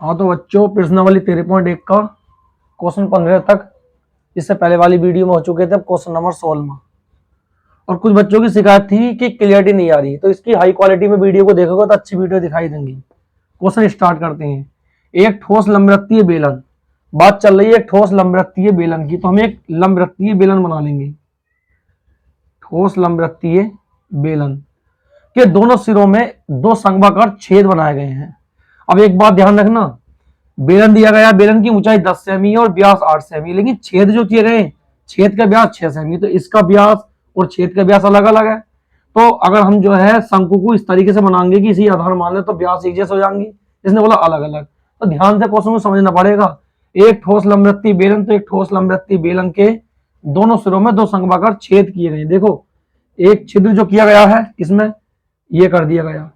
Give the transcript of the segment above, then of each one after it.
हाँ तो बच्चों प्रश्नावली 13.1 का क्वेश्चन 15 तक इससे पहले वाली वीडियो में हो चुके थे। क्वेश्चन नंबर 16 में और कुछ बच्चों की शिकायत थी कि क्लियरिटी नहीं आ रही, तो इसकी हाई क्वालिटी में वीडियो को देखोगे तो अच्छी वीडियो दिखाई देंगी। क्वेश्चन स्टार्ट करते हैं। एक ठोस लंबवृत्तीय बेलन, बात चल रही है एक ठोस लंबवृत्तीय बेलन की, तो हम एक लंबवृत्तीय बेलन बना लेंगे। ठोस लंबवृत्तीय बेलन के दोनों सिरों में दो संघाकार छेद बनाए गए हैं। अब एक बात ध्यान रखना, बेलन दिया गया, बेलन की ऊंचाई 10 सेमी और व्यास 8 सेमी, लेकिन छेद जो किए गए, छेद का व्यास 6 सेमी, तो इसका व्यास और छेद का व्यास अलग अलग है। तो अगर हम जो है शंकु को इस तरीके से बनाएंगे कि इसी आधार मान ले तो व्यास एक जैसे हो जाएंगे, इसने बोला अलग अलग, तो ध्यान से क्वेश्चन को समझना पड़ेगा। एक ठोस लंबवृत्तीय बेलन, तो एक ठोस लंबवृत्तीय बेलन के दोनों सिरों में दो संघाकार छेद किए गए। देखो एक छिद्र जो किया गया है इसमें ये कर दिया गया,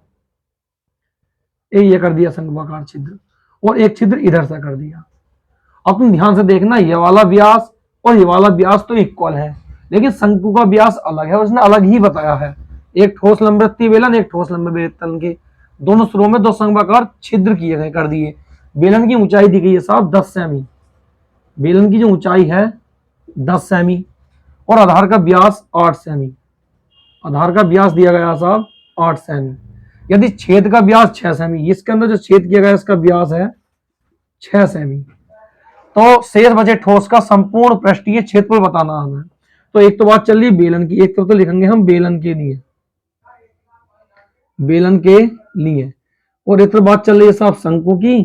ये कर दिया संघाकार छिद्र, और एक छिद्र इधर से कर दिया। अब तुम ध्यान से देखना, ये वाला व्यास और ये वाला व्यास तो इक्वल है, लेकिन शंकु का व्यास अलग है, उसने अलग ही बताया है। एक ठोस लंबवृत्तीय बेलन, एक ठोस लंबवृत्तीय बेलन के दोनों सिरों में दो संघाकार छिद्र किए गए, कर दिए। बेलन की ऊंचाई दी गई है साहब 10 सेमी, बेलन की जो ऊंचाई है 10 सेमी और आधार का व्यास 8 सेमी, आधार का व्यास दिया गया साहब 8 सेमी। यदि छेद का व्यास 6 सेमी, इसके अंदर जो छेद किया गया इसका व्यास है 6 सेमी, तो शेष बचे ठोस का संपूर्ण पृष्ठीय क्षेत्रफल बताना हमें। तो एक तो बात चल रही बेलन की, एक तो लिखेंगे हम बेलन के लिए, बेलन के लिए, और एक तो बात चल रही है साहब शंकु की,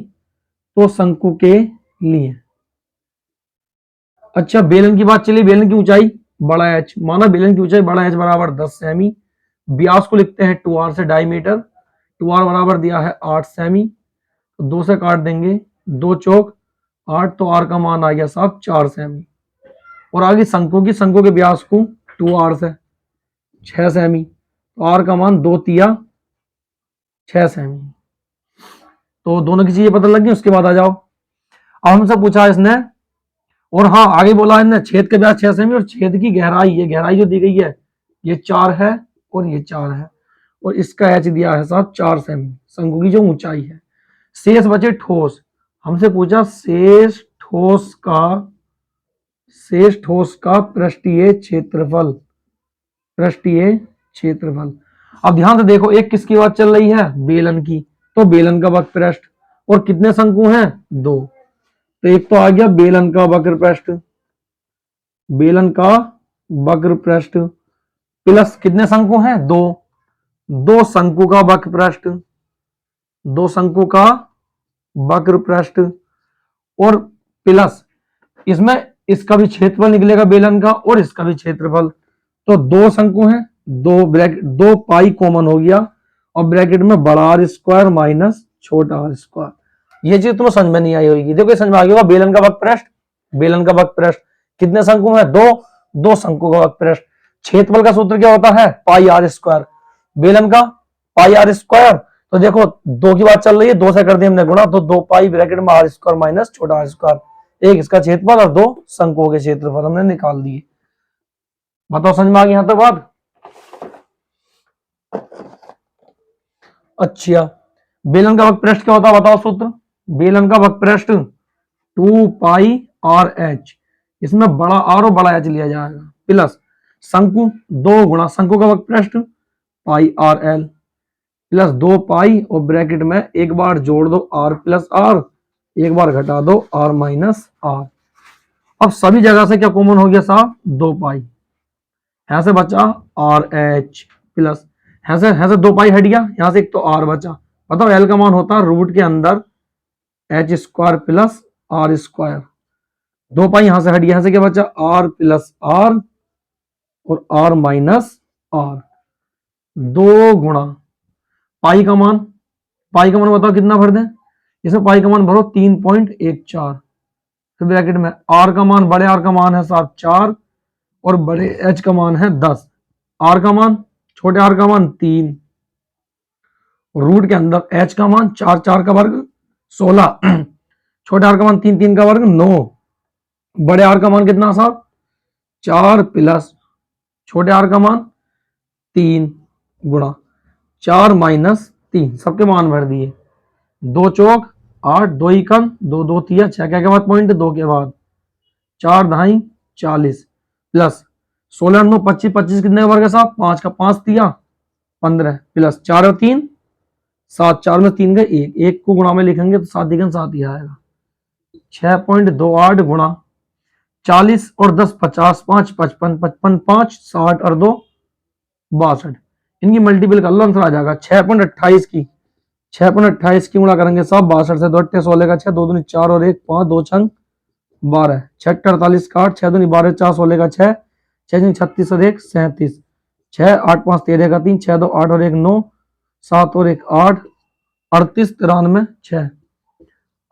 तो शंकु के लिए। अच्छा बेलन की बात चली, बेलन की ऊंचाई बड़ा एच, माना बेलन की ऊंचाई बड़ा एच बराबर 10 सेमी, व्यास को लिखते हैं 2r से डायमीटर, 2r बराबर दिया है 8 सेमी, तो 2 से काट देंगे, 2 चौक 8, तो r का मान आ गया साहब 4 सेमी। और आगे शंकु की, शंकु के व्यास को 2r से 6 सेमी, तो r का मान 2 तिया 6 सेमी। तो दोनों की चीजें पता लग गई। उसके बाद आ जाओ, अब हमसे पूछा इसने, और हाँ आगे बोला इसने छेद के व्यास 6 सेमी और छेद की गहराई, ये गहराई जो दी गई है ये 4 है और ये 4 है, और इसका एच दिया है साहब 4 सेमी, शंकु की जो ऊंचाई है। शेष बचे ठोस, हमसे पूछा शेष ठोस का पृष्ठीय क्षेत्रफल, पृष्ठीय क्षेत्रफल। अब ध्यान से देखो, एक किसकी बात चल रही है, बेलन की, तो बेलन का वक्र पृष्ठ, और कितने शंकु हैं 2, तो एक तो आ गया बेलन का वक्र पृष्ठ, बेलन का वक्र पृष्ठ प्लस कितने शंकु हैं 2, 2 शंकु का वक्र पृष्ठ, 2 शंकु का वक्र पृष्ठ, और प्लस इसमें इसका भी क्षेत्रफल निकलेगा बेलन का और इसका भी क्षेत्रफल। तो 2 शंकु हैं, 2 ब्रैकेट 2 पाई कॉमन हो गया, और ब्रैकेट में बड़ा आर स्क्वायर माइनस छोटा आर स्क्वायर। ये चीज तुम्हें समझ में नहीं आई होगी, देखो समझ में आ गया। बेलन का वक्र पृष्ठ, बेलन का वक्र पृष्ठ कितने शंकु है 2, 2 शंकु का वक्र पृष्ठ। क्षेत्रफल का सूत्र क्या होता है पाई आर स्क्वायर, बेलन का पाई आर स्क्वायर। तो देखो 2 की बात चल रही है, 2 से कर दिया हमने गुणा, तो 2 पाई ब्रैकेट में आर स्क्वायर माइनस छोटा आर स्क्वायर, एक इसका क्षेत्रफल और 2 शंकुओं के क्षेत्रफल हमने निकाल दिए। बताओ समझ में आ गई यहां तक बात। अच्छा बेलन का वक्र पृष्ठ क्या होता है बताओ सूत्र, बेलन का वक्र पृष्ठ 2 पाई आर एच, इसमें बड़ा आर और बड़ा एच लिया जाएगा, प्लस शंकु 2 गुणा शंकु का वक्र पृष्ठ पाई आर एल, प्लस 2 पाई और ब्रैकेट में एक बार जोड़ दो आर प्लस आर, एक बार घटा दो आर माइनस आर। अब सभी जगह से क्या कॉमन हो गया साहब 2 पाई, यहां से बचा आर एच, प्लस यहां से 2 पाई हट गया, यहां से एक तो आर बचा। बताओ एल का मान होता है रूट के अंदर H square plus R square, 2 pi यहां से हट गया, यहां से क्या बचा आर प्लस आर और आर माइनस आर, 2 गुणा पाई का मान, पाई का मान बताओ कितना भर दें, इसमें पाई का मान भरो 3.14, फिर ब्रैकेट में आर का मान, बड़े आर का मान है 4 और बड़े एच का मान है 10, आर का मान छोटे आर का मान 3, रूट के अंदर एच का मान 4 का वर्ग 16, छोटे आर का मान 3 का वर्ग 9, बड़े आर का मान कितना साहब 4 प्लस छोटे आर का मान 3 गुणा 4 माइनस 3, सबके मान भर दिए, 2 चौक 8, 2 एकम 2, 2 तिया 6 के बाद पॉइंट 2 के बाद 4 ढाई 40 प्लस 16 9 25 25 कितने का वर्ग है साहब 5 का 5 तिया 15 प्लस 4 और 3 7 4 में 3 का 1 1 को गुणा में लिखेंगे तो 7 दिगन 7 ही आएगा 6.28 गुणा 40 और 10 50 5 55 55 5 60 और 2 62 इनकी मल्टीपल कर लो आंसर आ जाएगा 6.28 की 6.28 की गुणा करेंगे साहब 62 से 2 8 16 का 6 2 दूनी 4 और 1 5 2 छंग 12 6 48 का 8 6 दूनी 12 4 16 का 6 6 36 और 1 37 6 8 5 13 का 3 6 2 8 और 1 9 7 और 1 8 38 93 6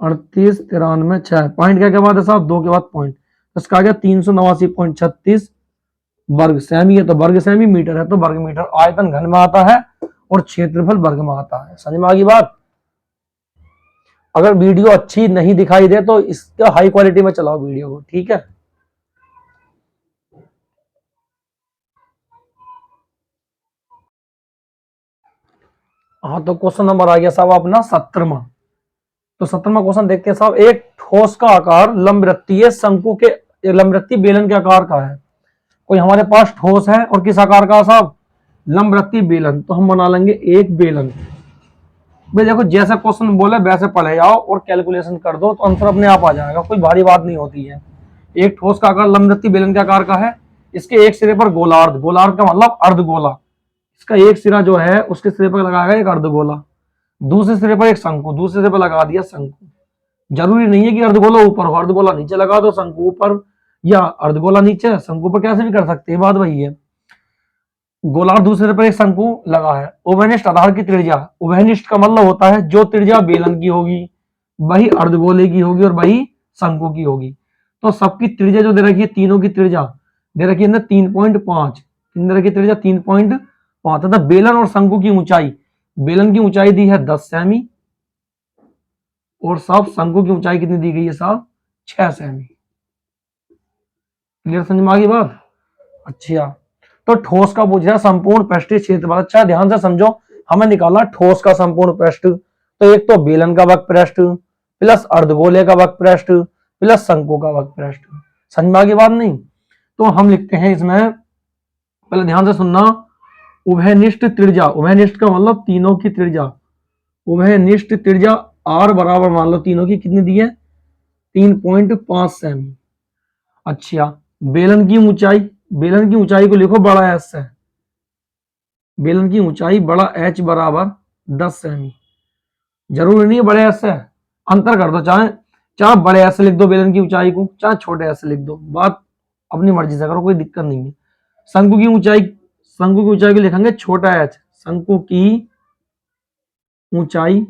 38 93 6 पॉइंट क्या के बाद है साहब 2 के बाद पॉइंट तो इसका आ गया 389.36 वर्ग सेमी है तो वर्ग सेमी मीटर है तो वर्ग मीटर आयतन घन में आता है और क्षेत्रफल वर्ग में आता है समझ में आ गई बात। अगर वीडियो अच्छी नहीं दिखाई दे तो इसका हाई क्वालिटी में चलाओ वीडियो को ठीक है। हाँ तो क्वेश्चन नंबर आ गया साहब अपना 17वां। तो 17वां क्वेश्चन देखते हैं साहब एक ठोस का आकार लंबवृत्तीय शंकु के लंबवृत्तीय बेलन के आकार का है। कोई हमारे पास ठोस है और किस आकार का साहब लंबवृत्तीय बेलन तो हम बना लेंगे एक बेलन। भाई देखो जैसा क्वेश्चन बोले वैसे पढ़े जाओ और कैलकुलेशन कर दो तो आंसर अपने आप आ जाएगा कोई भारी बात नहीं होती है। एक ठोस का आकार लंबवृत्तीय बेलन के आकार का है इसके एक सिरे पर गोलार्ध गोलार्ध का मतलब अर्धगोला इसका एक सिरा जो है उसके सिरे पर लगाया गया एक अर्धगोला दूसरे सिरे पर एक शंकु दूसरे सिरे पर लगा दिया शंकु। जरूरी नहीं है कि अर्धगोला ऊपर हो अर्धगोला नीचे लगा दो शंकु ऊपर या अर्धगोला नीचे शंकु पर कैसे भी कर सकते हैं बात वही है। गोलार्ध दूसरे पर एक शंकु लगा है उभयनिष्ठ आधार की त्रिज्या उभयनिष्ठ का मतलब होता है जो त्रिज्या बेलन की होगी वही अर्धगोले की होगी और वही शंकु की होगी। तो सबकी त्रिज्या जो दे रखी है तीनों की त्रिज्या दे रखी है 3.5 दे रखी त्रिज्या 3.5 तथा बेलन और शंकु की ऊंचाई बेलन की ऊंचाई दी है 10 सेमी और साहब शंकु की ऊंचाई कितनी दी गई है साहब 6 सेमी। क्लियर समझ में आ गई बात। अच्छा तो ठोस का पूछ रहा संपूर्ण पृष्ठीय क्षेत्रफल अच्छा ध्यान से समझो हमें निकालना ठोस का संपूर्ण पृष्ठ तो एक तो बेलन का वक्र पृष्ठ प्लस अर्धगोले का वक्र पृष्ठ प्लस शंकु का वक्र पृष्ठ समझ में आ गई बात नहीं। तो हम लिखते हैं इसमें पहले ध्यान से सुनना उभयनिष्ठ त्रिज्या उभयनिष्ठ का मतलब तीनों की त्रिज्या उभयनिष्ठ त्रिज्या आर बराबर मान लो तीनों की कितनी दी है 3.5 सेमी। अच्छा बेलन की ऊंचाई को लिखो बड़ा एस है बेलन की ऊंचाई बड़ा एच बराबर 10 सेमी। जरूरी नहीं है बड़े एस है अंतर कर दो चाहे चाहे बड़े एस लिख दो बेलन की ऊंचाई को चाहे छोटे एस लिख दो बात अपनी मर्जी से करो कोई दिक्कत नहीं है। शंकु की ऊंचाई को लिखेंगे छोटा एच शंकु की ऊंचाई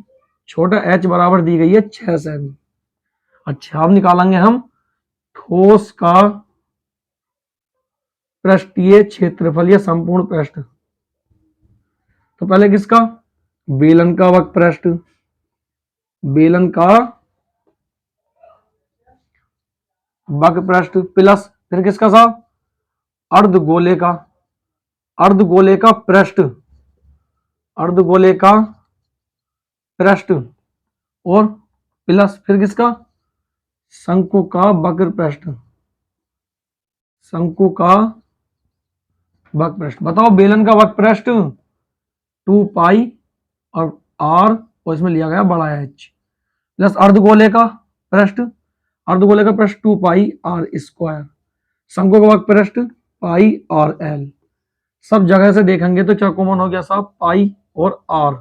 छोटा एच बराबर दी गई है 6 सेमी। अच्छा अब निकालेंगे हम ठोस का पृष्ठीय क्षेत्रफल या संपूर्ण पृष्ठ। तो पहले किसका बेलन का वक्र पृष्ठ बेलन का वक्र पृष्ठ प्लस फिर किसका साहब अर्धगोले का पृष्ठ और प्लस फिर किसका शंकु का वक्र पृष्ठ बताओ बेलन का वक्र पृष्ठ 2 पाई और आर और इसमें लिया गया बड़ा एच प्लस अर्धगोले का पृष्ठ 2 पाई आर स्क्वायर शंकु का वक्र पृष्ठ पाई और एल। सब जगह से देखेंगे तो क्या कॉमन हो गया साहब पाई और आर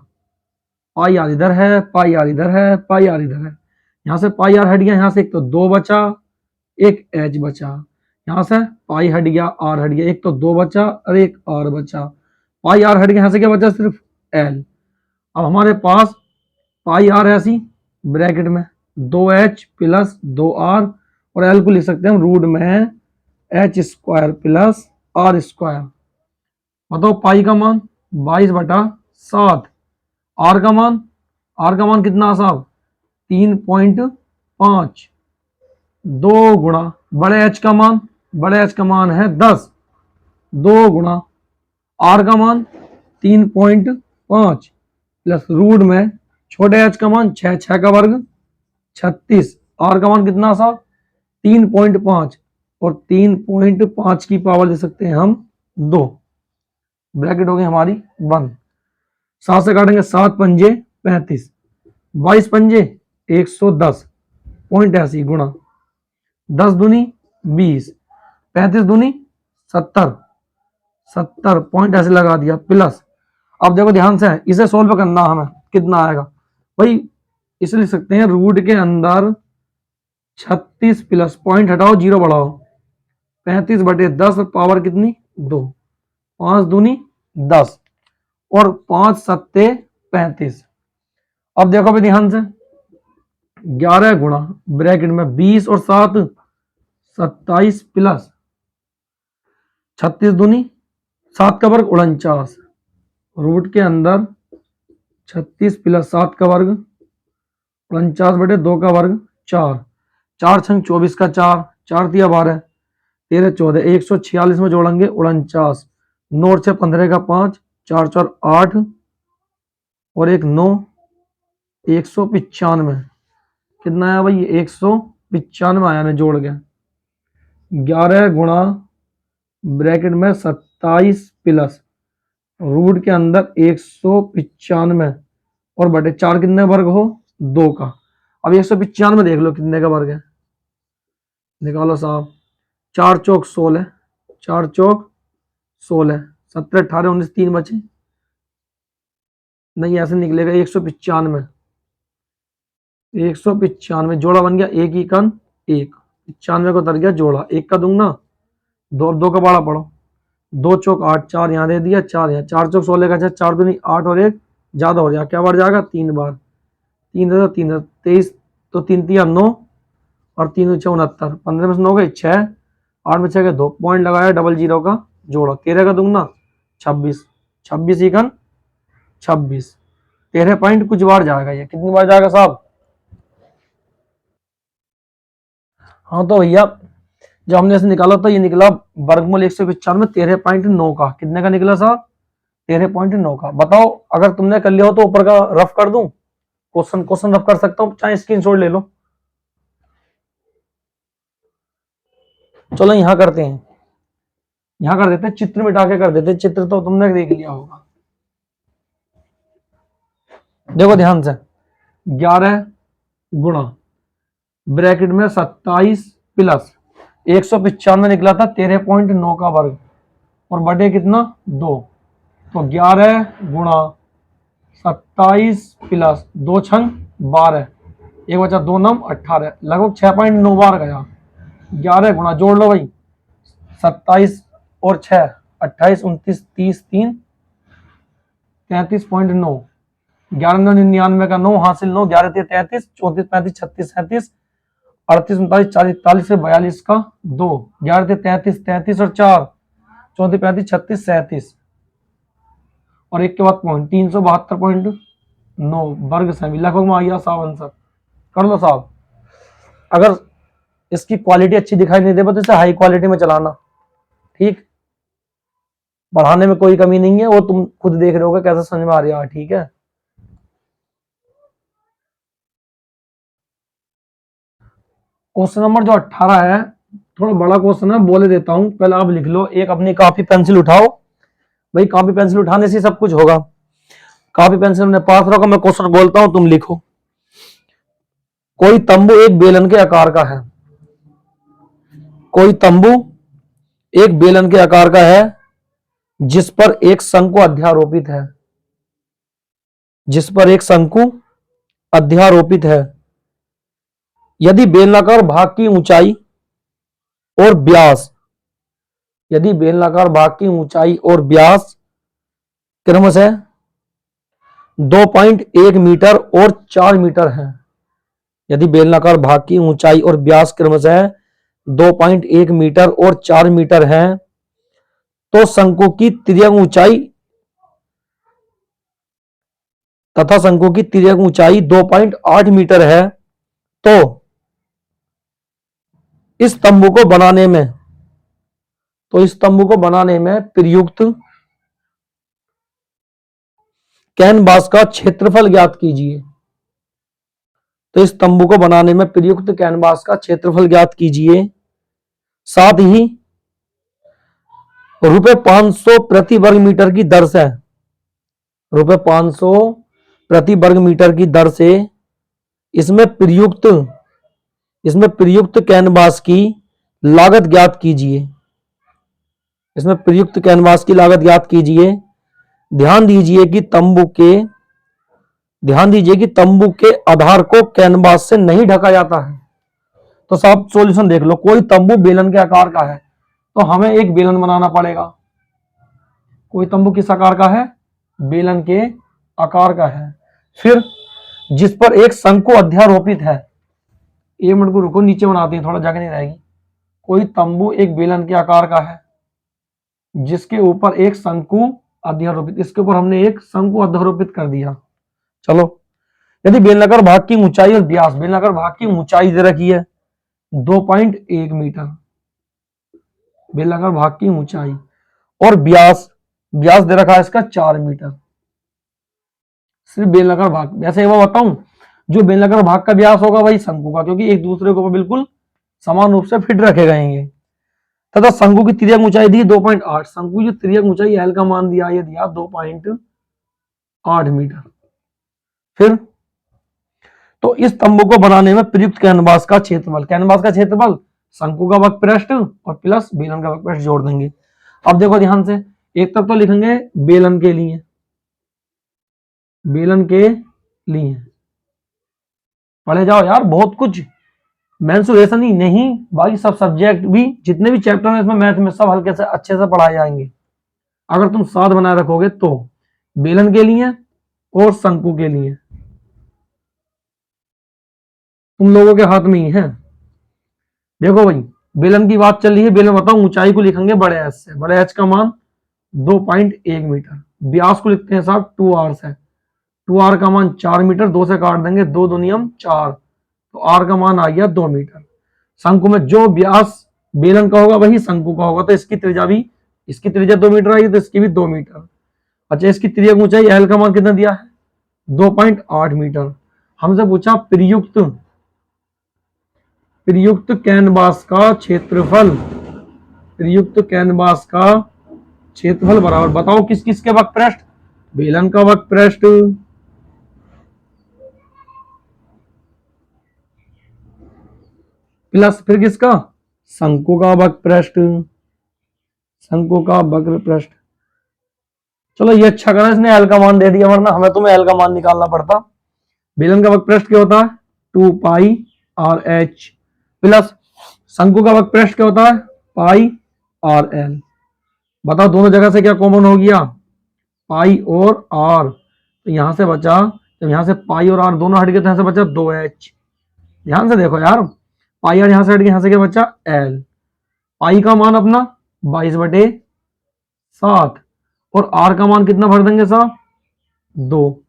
पाई आर इधर है पाई आर इधर है पाई आर इधर है यहां से पाई आर हट गया यहां से एक तो 2 बचा एक एच बचा यहां से पाई हट गया आर हट गया एक तो 2 बचा और एक आर बचा पाई आर हट गया यहां से क्या बचा सिर्फ एल। अब हमारे पास पाई आर ऐसी ब्रैकेट में 2h प्लस 2r और एल को लिख सकते हैं हम रूट में H square plus R square. बताओ पाई का मान 22/7 आर का मान कितना साहब 3.5 2 गुणा बड़े एच का मान है 10 2 गुणा आर का मान 3.5 प्लस रूट में छोटे एच का मान 6 का वर्ग 36। आर का मान कितना साहब 3.5 और 3.5 की पावर दे सकते हैं हम 2। ब्रैकेट हो गई हमारी बंद। 7 से काटेंगे 7 पंजे 35, 22 पंजे 110 पॉइंट ऐसी गुणा 10 दूनी 20, 35 दूनी 70, 70 पॉइंट ऐसे लगा दिया प्लस। अब देखो ध्यान से इसे सोल्व करना हमें कितना आएगा भाई, इसे लिख सकते हैं रूट के अंदर 36 प्लस पॉइंट हटाओ जीरो बढ़ाओ 35/10 पावर कितनी 2, 5 दूनी 10 और 5 सत्ते 35। अब देखो भाई ध्यान से 11 गुणा ब्रैकेट में 20 और 7 27 प्लस 36 दूनी 7 का वर्ग 49 रूट के अंदर 36 प्लस 7 का वर्ग 49/2 का वर्ग 4, 4 छंग 24 का 4, 4 दिया 12, 13 14 146 में जोड़ेंगे 49, 9 और 6 15 का 5, 4 4 8 और 1 9, 195 कितना आया भाई 195 आया ने जोड़ के। 11 गुणा ब्रैकेट में 27 प्लस रूट के अंदर 195 और बटे 4 कितने वर्ग हो 2 का। अब 195 देख लो कितने का वर्ग है, निकालो साहब। 4 चौक 16, 4 चौक 16, 17 18 19 3 बचे नहीं, ऐसे निकलेगा 195, 195 जोड़ा बन गया 1 ही कन 1, 95 को उतर गया जोड़ा 1 का दूंगा 2, 2 का बाड़ा पड़ो 2 चौक 8, 4 यहाँ दे दिया 4 यहाँ, 4 चौक 16 का 4 दूनी 8 और 1 ज्यादा हो जाएगा, क्या बढ़ जाएगा 3 बार, 3 दे 3 23 तो 3 3 9 और 3 6 69, 15 में से 9 गए 6, 8 में 6 के 2 पॉइंट लगाया डबल जीरो का जोड़ा 13 का दूंगा 26, 26 ही कन 26, 13 पॉइंट कुछ बार जाएगा, ये कितनी बार जाएगा साहब। हाँ तो भैया जब हमने ऐसे निकाला तो ये निकला वर्गमूल 195 13.9 का, कितने का निकला साहब 13.9 का। बताओ अगर तुमने कर लिया हो तो ऊपर का रफ कर दूं, क्वेश्चन रफ कर सकता हूं, चाहे स्क्रीनशॉट ले लो। चलो यहां करते हैं, यहां कर देते हैं चित्र मिटा के कर देते हैं, चित्र तो तुमने देख लिया होगा। देखो ध्यान से 11 गुणा ब्रैकेट में 27 प्लस 195 निकला था 13.9 का वर्ग और बटे कितना 2, तो 11 गुणा 27 प्लस 2 छंग 12, एक बचा 2 9 18, लगभग 6.9 बार गया। 11 गुणा जोड़ लो भाई 27 और 6 28 29 30 3 33.9, 11 99 का 9 हासिल 9, 11 33 34 35 36 37 38 39 40 41 से 42 का 2, 11 33 33 और 4 34 35 36 37 और एक के बाद पॉइंट 372.9 वर्ग सेमी, लगभग में आ गया साहब आंसर। कर लो साहब। अगर इसकी क्वालिटी अच्छी दिखाई नहीं दे तो इसे हाई क्वालिटी में चलाना, ठीक, बढ़ाने में कोई कमी नहीं है, वो तुम खुद देख रहे होगे कैसे समझ में आ रहा है, ठीक है। क्वेश्चन नंबर जो 18 है थोड़ा बड़ा क्वेश्चन है, बोले देता हूं, पहले आप लिख लो। एक अपनी कॉपी पेंसिल उठाओ भाई, कॉपी पेंसिल उठाने से सब कुछ होगा। कॉपी पेंसिल अपने पास रखो, मैं क्वेश्चन बोलता हूं तुम लिखो। कोई तंबू एक बेलन के आकार का है, कोई तंबू एक बेलन के आकार का है जिस पर एक शंकु अध्यारोपित है, जिस पर एक शंकु अध्यारोपित है। यदि बेलनाकार भाग की ऊंचाई और व्यास, यदि बेलनाकार भाग की ऊंचाई और व्यास क्रमशः 2.1 मीटर और 4 मीटर है, यदि बेलनाकार भाग की ऊंचाई और व्यास क्रमशः 2.1 मीटर और 4 मीटर है तो शंकु की तिर्यक ऊंचाई तथा शंकु की तिर्यक ऊंचाई 2.8 मीटर है, तो इस तंबू को बनाने में, तो इस तंबू को बनाने में प्रयुक्त कैनवास का क्षेत्रफल ज्ञात कीजिए। तो इस तंबू को बनाने में प्रयुक्त कैनवास का क्षेत्रफल ज्ञात कीजिए। साथ ही ₹500 प्रति वर्ग मीटर की दर से ₹500 प्रति वर्ग मीटर की दर से इसमें प्रयुक्त कैनवास की लागत ज्ञात कीजिए। इसमें प्रयुक्त कैनवास की लागत ज्ञात कीजिए। ध्यान दीजिए कि तंबू के आधार को कैनवास से नहीं ढका जाता है। तो साहब सॉल्यूशन देख लो, कोई तंबू बेलन के आकार का है तो हमें एक बेलन बनाना पड़ेगा। कोई तंबू किस आकार का है? बेलन के आकार का है। फिर जिस पर एक शंकु अध्यारोपित है, 1 मिनट को रुको, नीचे बनाते हैं, थोड़ा जगह नहीं रहेगी। कोई तंबू एक बेलन के आकार का है जिसके ऊपर एक शंकु अध्यारोपित, इसके ऊपर हमने एक शंकु अध्यारोपित कर दिया। चलो, यदि बेलनाकार भाग की ऊंचाई और व्यास, बेलनाकार भाग की ऊंचाई दे रखी है 2.1 मीटर, बेलनाकार भाग की ऊंचाई, और व्यास दे रखा है इसका 4 मीटर। सिर्फ बेलनाकार भाग, वैसे एक बार बताऊं, जो बेलनाकार भाग का व्यास होगा वही शंकु का, क्योंकि एक दूसरे को बिल्कुल समान रूप से फिट रखे गए तथा शंकु की तिर्यक ऊंचाई दी 2.8, शंकु की तिर्यक ऊंचाई एल का मान दिया, ये दिया 2.8 मीटर। फिर तो इस तंबू को बनाने में प्रयुक्त कैनवास का क्षेत्रफल शंकु का वक्रपृष्ठ और प्लस बेलन का वक्रपृष्ठ जोड़ देंगे। अब देखो ध्यान से, एक तरफ तो लिखेंगे बेलन के लिए, पढ़े जाओ यार, बहुत कुछ मेंसुरेशन ही नहीं, बाकी सब सब्जेक्ट भी, जितने भी चैप्टर हैं इसमें मैथ में, सब हल्के से अच्छे से पढ़ाए जाएंगे अगर तुम साथ बनाए रखोगे तो। बेलन के लिए और शंकु के लिए तुम लोगों के हाथ में ही है। देखो भाई, बेलन की बात चल रही है, बेलन बताओ, ऊंचाई को लिखेंगे बड़े एच से, बड़े एच का मान 2.1 मीटर, व्यास को लिखते हैं साहब 2r से, 2r का मान 4 मीटर, 2 से काट देंगे, 2 दूनियम 4, तो r का मान आ गया 2 मीटर। शंकु में जो व्यास बेलन का होगा वही शंकु का होगा, तो इसकी त्रिज्या 2 मीटर आई, तो इसकी भी 2 मीटर। अच्छा, इसकी त्रिज्या ऊंचाई एल का मान कितना दिया है? 2.8 मीटर। हमसे पूछा प्रयुक्त कैनवास का क्षेत्रफल, बराबर, बताओ किस किस के वक्रपृष्ठ? बेलन का वक्रपृष्ठ प्लस फिर किसका? शंकु का वक्रपृष्ठ। चलो ये अच्छा करा इसने एल का मान दे दिया, वरना हमें तुम्हें एल का मान निकालना पड़ता। बेलन का वक्रपृष्ठ क्या होता है? 2πrh प्लस शंकु का वक्रपृष्ठ क्या होता है? πrl। बताओ दोनों जगह से क्या कॉमन हो गया? पाई और आर, तो यहां से बचा, जब यहां से पाई और आर दोनों हट गए तो यहां से बचा 2h। ध्यान से देखो यार, पाई आर यहां से हट गया, यहां से क्या बचा? एल। पाई का मान अपना 22/7 और आर का मान कितना भर देंगे साहब? 2,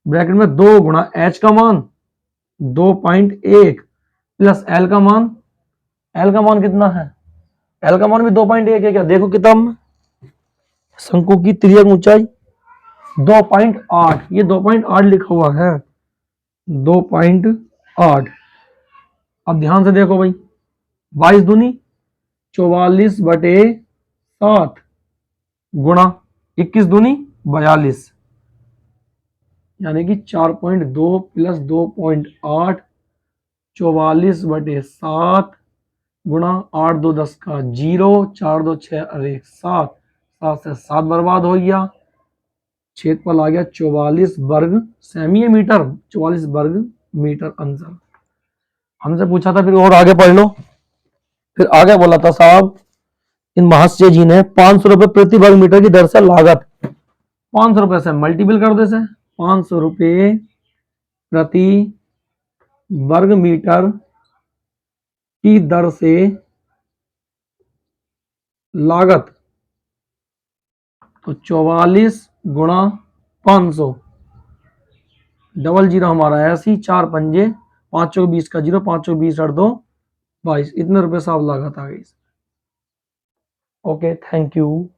ब्रैकेट में 2 गुणा एच का मान 2.1 प्लस एल का मान कितना है? एल का मान भी 2.1 है क्या? देखो किताब, शंकु की तिर्यक ऊंचाई 2.8, ये 2.8 लिखा हुआ है, 2.8। अब ध्यान से देखो भाई, 22 दूनी 44/7 गुणा 21 दूनी 42, यानी कि 4.2 प्लस 2.8, 44/7 गुणा 8 2 10 का 0, 4 2 6 अरे 7, 7 से 7 बर्बाद हो गया, क्षेत्रफल आ गया 44 वर्ग सेंटीमीटर, 44 वर्ग मीटर आंसर। हमसे पूछा था, फिर और आगे पढ़ लो। फिर आगे बोला था साहब, इन महाशय जी ने 500 रुपए प्रति वर्ग मीटर की दर से लागत, 500 रुपए से मल्टीपल कर दे से, 500 रुपए प्रति वर्ग मीटर की दर से लागत, तो 44 गुणा 500, डबल जीरो हमारा ऐसी, 4 पंजे 5 चौक 20 का 0, 5 चौक 20 और 2 22, इतने रुपए साहब लागत आ गई। Okay, thank you.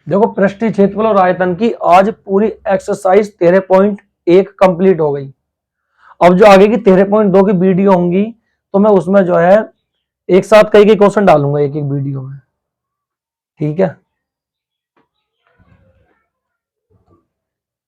देखो पृष्ठीय क्षेत्रफल और आयतन की आज पूरी एक्सरसाइज 13.1 कंप्लीट हो गई। अब जो आगे की 13.2 की वीडियो होंगी तो मैं उसमें जो है एक साथ कई क्वेश्चन डालूंगा एक एक वीडियो में, ठीक है।